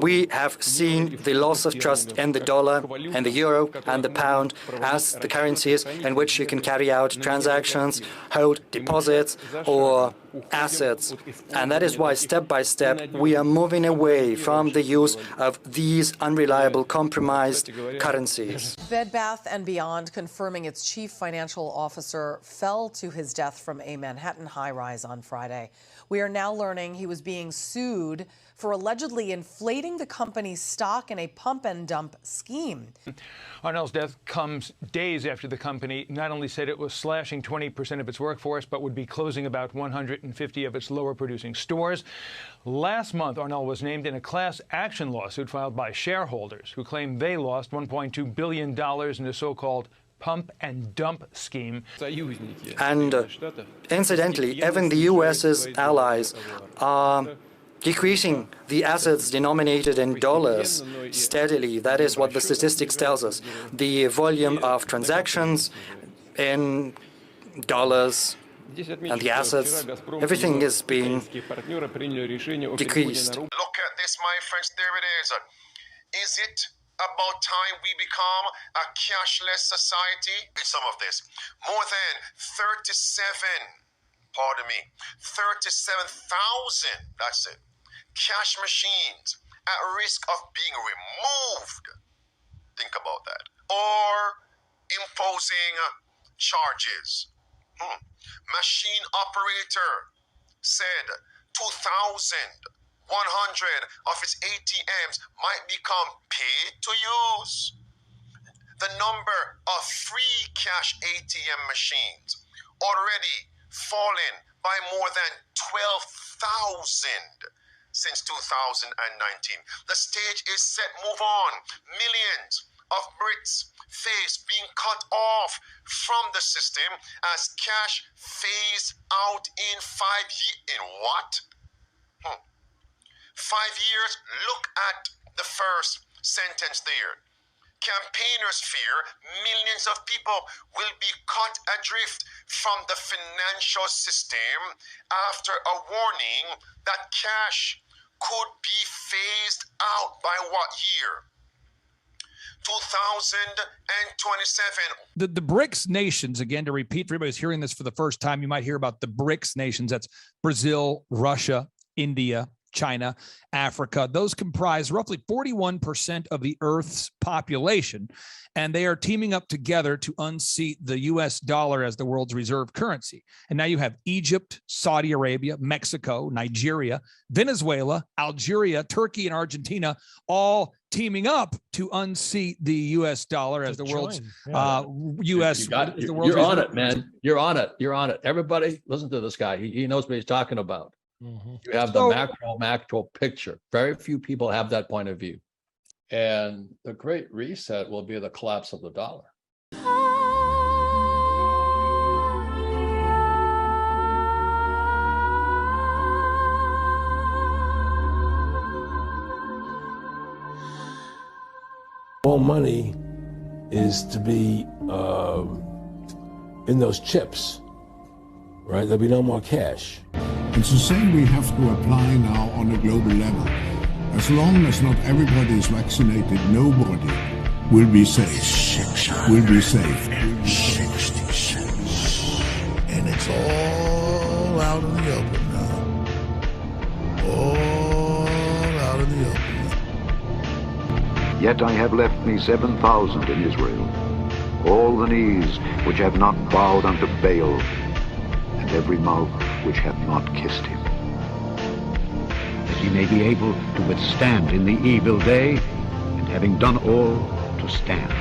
We have seen the loss of trust in the dollar and the euro and the pound as the currencies in which you can carry out transactions, hold deposits or assets. And that is why, step by step, we are moving away from the use of these unreliable, compromised currencies. Bed Bath & Beyond confirming its chief financial officer fell to his death from a Manhattan high-rise on Friday. We are now learning he was being sued for allegedly inflating the company's stock in a pump-and-dump scheme. Arnell's death comes days after the company not only said it was slashing 20% of its workforce, but would be closing about 150 of its lower-producing stores. Last month, Arnell was named in a class action lawsuit filed by shareholders who claim they lost $1.2 billion in the so-called pump and dump scheme. And incidentally, even the US's allies are decreasing the assets denominated in dollars steadily. That is what the statistics tells us. The volume of transactions in dollars and the assets, everything is being decreased. Look at this, my friends, there it is. Is it about time we become a cashless society? Some of this. More than 37,000, that's it, cash machines at risk of being removed. Think about that. Or imposing charges. Machine operator said 2,100 of its ATMs might become paid to use. The number of free cash ATM machines already fallen by more than 12,000 since 2019. The stage is set, move on. Millions of Brits face being cut off from the system as cash phased out in 5 years. In what? 5 years? Look at the first sentence there. Campaigners fear millions of people will be cut adrift from the financial system after a warning that cash could be phased out by what year? 2027. The BRICS nations, again, to repeat for everybody who's hearing this for the first time, you might hear about the BRICS nations. That's Brazil, Russia, India, China, Africa. Those comprise roughly 41% of the Earth's population, and they are teaming up together to unseat the U.S. dollar as the world's reserve currency. And now you have Egypt, Saudi Arabia, Mexico, Nigeria, Venezuela, Algeria, Turkey, and Argentina all teaming up to unseat the U.S. dollar as the world's U.S. You're on it, man. You're on it. You're on it. Everybody, listen to this guy. He knows what he's talking about. You have the macro picture. Very few people have that point of view. And the Great Reset will be the collapse of the dollar. All money is to be in those chips, right? There'll be no more cash. It's the same we have to apply now on a global level. As long as not everybody is vaccinated, nobody will be safe. Will be safe. 66. And it's all out in the open now. All out in the open now. Yet I have left me 7,000 in Israel, all the knees which have not bowed unto Baal, and every mouth which hath not kissed him, that he may be able to withstand in the evil day, and having done all, to stand.